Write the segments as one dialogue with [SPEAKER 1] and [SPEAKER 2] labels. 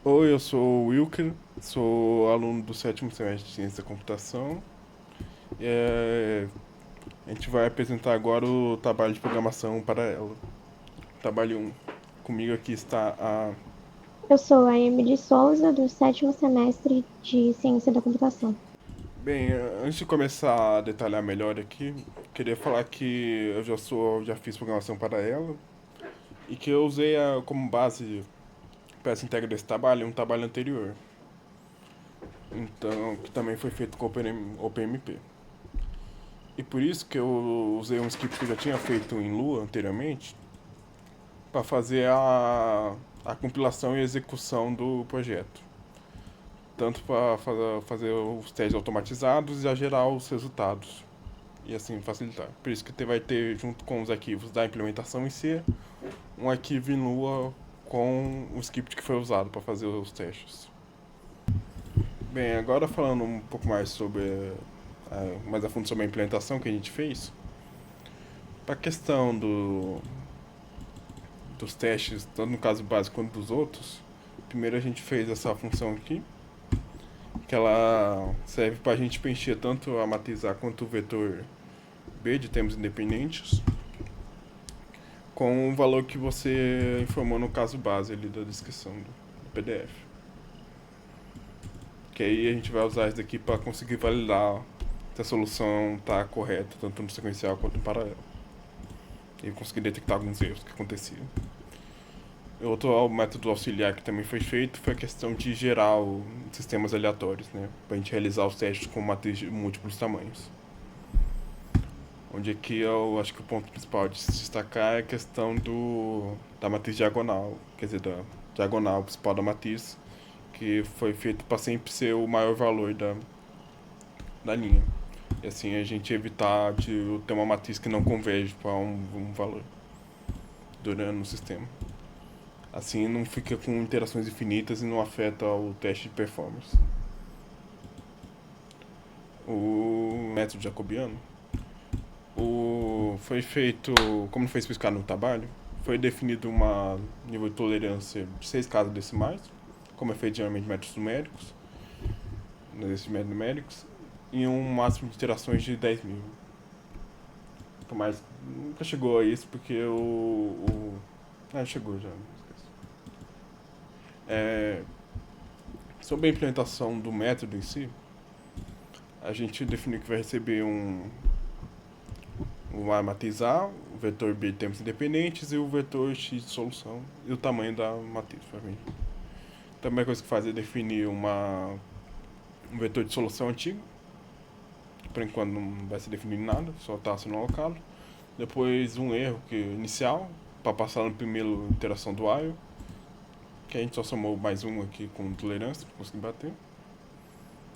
[SPEAKER 1] Oi, eu sou o Wilker, sou aluno do sétimo semestre de Ciência da Computação. É, a gente vai apresentar agora o trabalho de programação para ela. Trabalho um. Comigo aqui está a.
[SPEAKER 2] Eu sou a Emily Souza, do sétimo semestre de Ciência da Computação.
[SPEAKER 1] Bem, antes de começar a detalhar melhor aqui, queria falar que já fiz programação para ela e que eu usei como base para essa entrega desse trabalho um trabalho anterior, então que também foi feito com OpenMP. E por isso que eu usei um script que eu já tinha feito em Lua anteriormente para fazer a compilação e execução do projeto. Tanto para fazer os testes automatizados e já gerar os resultados. E assim facilitar. Por isso que vai ter, junto com os arquivos da implementação em C, um arquivo em Lua com o script que foi usado para fazer os testes. Bem, agora falando um pouco mais sobre mais a fundo sobre a implementação que a gente fez, para a questão dos testes, tanto no caso básico quanto dos outros, primeiro a gente fez essa função aqui, que ela serve para a gente preencher tanto a matriz A quanto o vetor B de termos independentes, com o valor que você informou no caso base ali da descrição do PDF. Que aí a gente vai usar isso daqui para conseguir validar se a solução está correta, tanto no sequencial quanto no paralelo. E conseguir detectar alguns erros que aconteciam. Outro método auxiliar que também foi feito foi a questão de gerar sistemas aleatórios, né? Para a gente realizar os testes com matriz de múltiplos tamanhos. Onde aqui eu acho que o ponto principal de se destacar é a questão da matriz diagonal, quer dizer, da diagonal principal da matriz, que foi feito para sempre ser o maior valor da linha. E assim a gente evitar de ter uma matriz que não converge para um valor durante o sistema. Assim não fica com interações infinitas e não afeta o teste de performance. O método jacobiano foi feito, como foi especificado no trabalho, foi definido uma nível de tolerância de 6 casas decimais, como é feito geralmente em métodos numéricos, nesses métodos numéricos, e um máximo de iterações de 10.000. Mas nunca chegou a isso porque chegou já. É, sobre a implementação do método em si, a gente definiu que vai receber o A matriz A, o vetor B de tempos independentes e o vetor X de solução e o tamanho da matriz. Também a coisa que faz é definir um vetor de solução antigo, que por enquanto não vai ser definido nada, só está sendo alocado. Depois um erro inicial, para passar na primeira iteração do while, que a gente só somou mais um aqui com tolerância, para conseguir bater.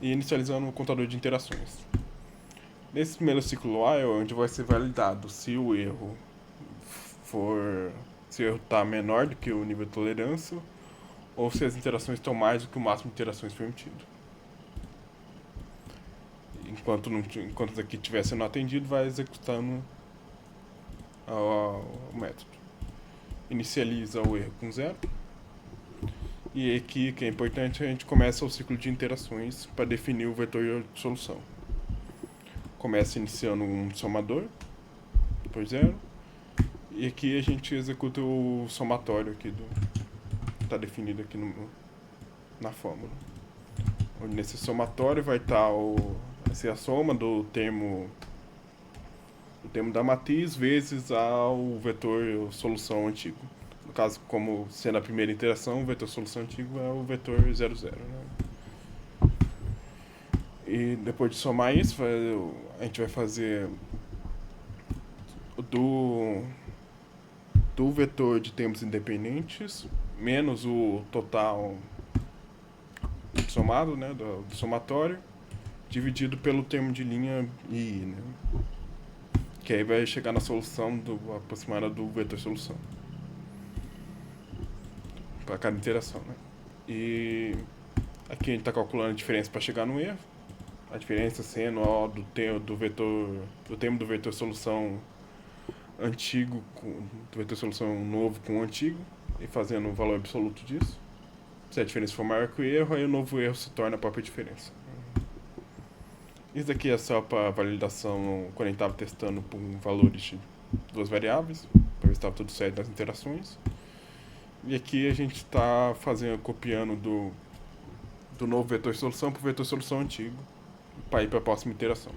[SPEAKER 1] E inicializando o contador de interações. Nesse primeiro ciclo while, onde vai ser validado se o erro for. Se o erro está menor do que o nível de tolerância, ou se as interações estão mais do que o máximo de interações permitido. Enquanto isso aqui estiver sendo atendido, vai executando o método. Inicializa o erro com zero. E aqui, que é importante, a gente começa o ciclo de interações para definir o vetor de solução. Começa iniciando um somador por zero. E aqui a gente executa o somatório aqui está definido aqui na fórmula. Onde nesse somatório vai estar a soma do termo da matriz vezes o vetor solução antigo. No caso, como sendo a primeira interação, o vetor solução antigo é o vetor 00. Né? E depois de somar isso, a gente vai fazer do vetor de termos independentes menos o total somado, né, do somatório, dividido pelo termo de linha I, né? Que aí vai chegar na solução aproximada do vetor solução. Para cada interação, né? E aqui a gente está calculando a diferença para chegar no erro. A diferença sendo do termo do vetor solução antigo, do vetor solução novo com o antigo, e fazendo o valor absoluto disso. Se a diferença for maior que o erro, aí o novo erro se torna a própria diferença. Isso daqui é só para validação quando a gente estava testando por valores de duas variáveis, para ver se estava tudo certo nas interações. E aqui a gente está copiando do novo vetor de solução para o vetor de solução antigo, para ir para a próxima iteração.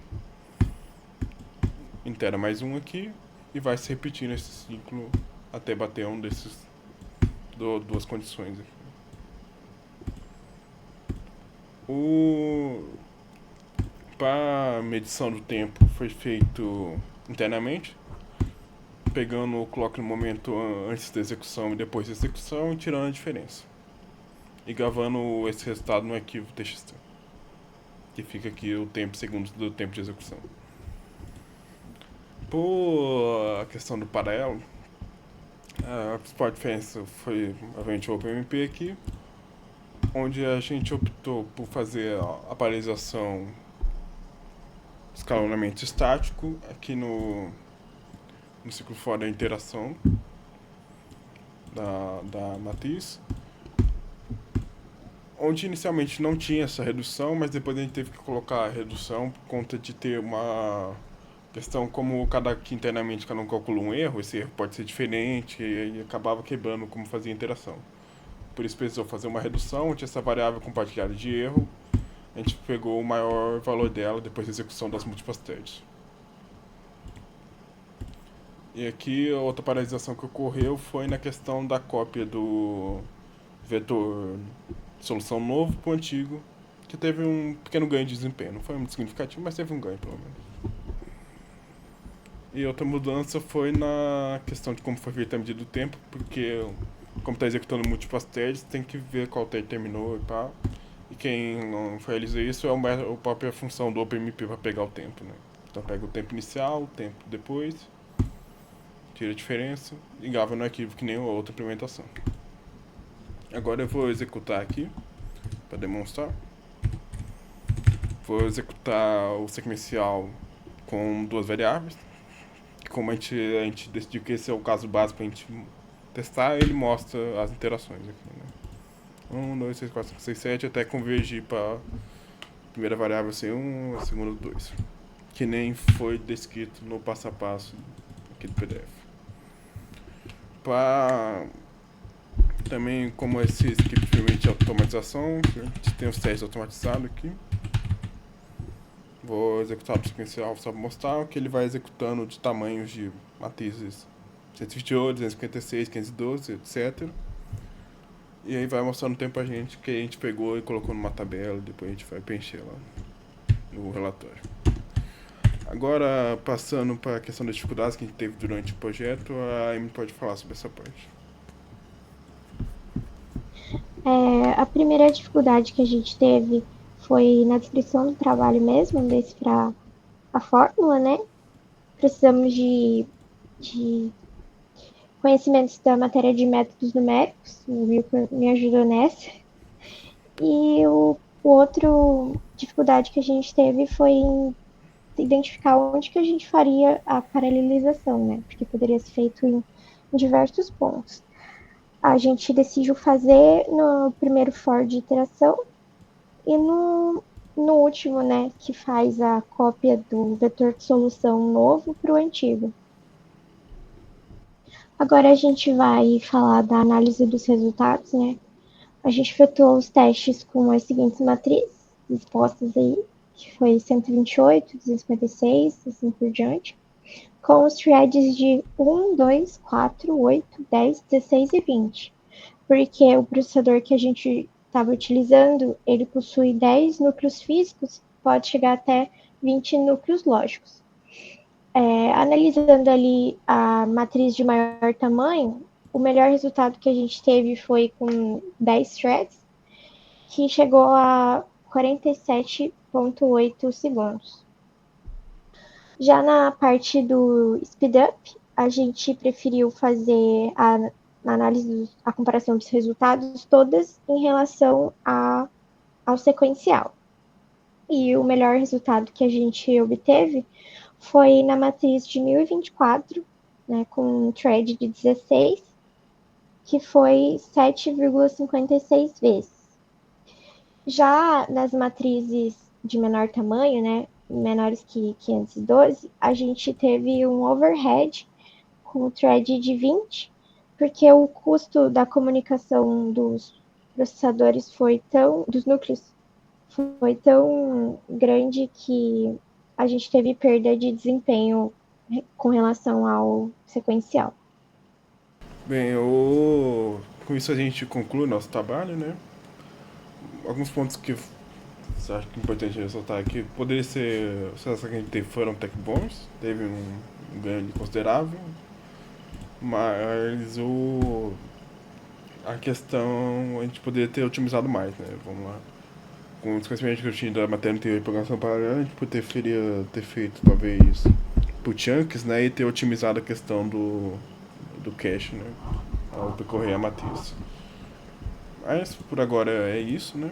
[SPEAKER 1] Itera mais um aqui e vai se repetindo esse ciclo até bater um desses duas condições aqui. Para medição do tempo foi feito internamente, pegando o clock no momento antes da execução e depois da execução e tirando a diferença. E gravando esse resultado no arquivo TXT, que fica aqui o tempo segundos do tempo de execução. Por a questão do paralelo, a principal diferença foi obviamente o OpenMP aqui, onde a gente optou por fazer a paralisação escalonamento estático aqui no ciclo for da interação da matriz, onde inicialmente não tinha essa redução, mas depois a gente teve que colocar a redução por conta de ter uma questão como internamente cada um calcula um erro, esse erro pode ser diferente e acabava quebrando como fazia a interação. Por isso precisou fazer uma redução, tinha essa variável compartilhada de erro, a gente pegou o maior valor dela depois da execução das múltiplas threads. E aqui a outra paralisação que ocorreu foi na questão da cópia do vetor de solução novo para o antigo, que teve um pequeno ganho de desempenho. Não foi muito significativo, mas teve um ganho pelo menos. E outra mudança foi na questão de como foi feita a medida do tempo, porque como está executando múltiplas threads, tem que ver qual thread terminou e pá. E quem não realiza isso é a própria função do OpenMP para pegar o tempo, né? Então pega o tempo inicial, o tempo depois, tira a diferença e grava no arquivo que nem a outra implementação. Agora eu vou executar aqui para demonstrar. Vou executar o sequencial com duas variáveis. Como a gente decidiu que esse é o caso básico para a gente testar, ele mostra as interações aqui, né? 1, 2, 3, 4, 5, 6, 7, até convergir para a primeira variável ser 1, a segunda 2. Que nem foi descrito no passo a passo aqui do PDF. Para também, como esse script permite automatização, a gente tem os testes automatizados aqui. Vou executar o sequencial só para mostrar que ele vai executando de tamanhos de matrizes 128, 256, 512, etc. E aí vai mostrando o tempo pra gente que a gente pegou e colocou numa tabela, depois a gente vai preencher lá no relatório. Agora, passando para a questão das dificuldades que a gente teve durante o projeto, a Amy pode falar sobre essa parte.
[SPEAKER 2] A primeira dificuldade que a gente teve foi na descrição do trabalho mesmo, decifrar a fórmula, né? Precisamos de conhecimentos da matéria de métodos numéricos, o Wilker me ajudou nessa. E o outro dificuldade que a gente teve foi em identificar onde que a gente faria a paralelização, né? Porque poderia ser feito em diversos pontos. A gente decidiu fazer no primeiro for de iteração e no último, né, que faz a cópia do vetor de solução novo para o antigo. Agora a gente vai falar da análise dos resultados, né? A gente efetuou os testes com as seguintes matrizes expostas aí, que foi 128, 256, assim por diante, com os threads de 1, 2, 4, 8, 10, 16 e 20, porque o processador que a gente estava utilizando, ele possui 10 núcleos físicos, pode chegar até 20 núcleos lógicos. Analisando ali a matriz de maior tamanho, o melhor resultado que a gente teve foi com 10 threads, que chegou a 47,8 segundos. Já na parte do speedup, a gente preferiu fazer a análise, a comparação dos resultados todas em relação ao sequencial. E o melhor resultado que a gente obteve foi na matriz de 1024, né, com um thread de 16, que foi 7,56 vezes. Já nas matrizes de menor tamanho, né, menores que 512, a gente teve um overhead com o thread de 20, porque o custo da comunicação dos processadores foi tão, dos núcleos, foi tão grande que a gente teve perda de desempenho com relação ao sequencial.
[SPEAKER 1] Bem, com isso a gente conclui nosso trabalho, né? Alguns pontos que você acha que é importante ressaltar aqui, poderia ser, os resultados que a gente teve foram até que bons, teve um ganho considerável, mas a questão a gente poderia ter otimizado mais, né? Vamos lá. Com os conhecimentos que eu tinha da matéria anterior de programação paralela, a gente poderia ter feito talvez por chunks, né? E ter otimizado a questão do cache, né? Ao percorrer a matriz. Mas por agora é isso, né?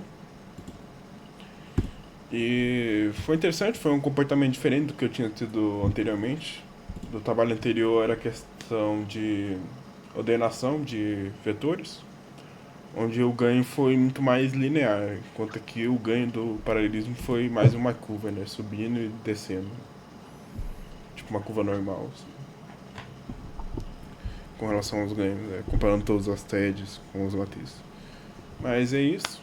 [SPEAKER 1] E foi interessante, foi um comportamento diferente do que eu tinha tido anteriormente. Do trabalho anterior era a questão de ordenação de vetores, onde o ganho foi muito mais linear, enquanto que o ganho do paralelismo foi mais uma curva, né? Subindo e descendo. Tipo uma curva normal, assim, com relação aos ganhos, né? Comparando todas as TEDs com os latins. Mas é isso.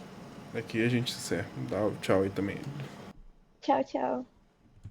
[SPEAKER 1] Aqui a gente encerra. Dá o tchau aí também.
[SPEAKER 2] Tchau, tchau.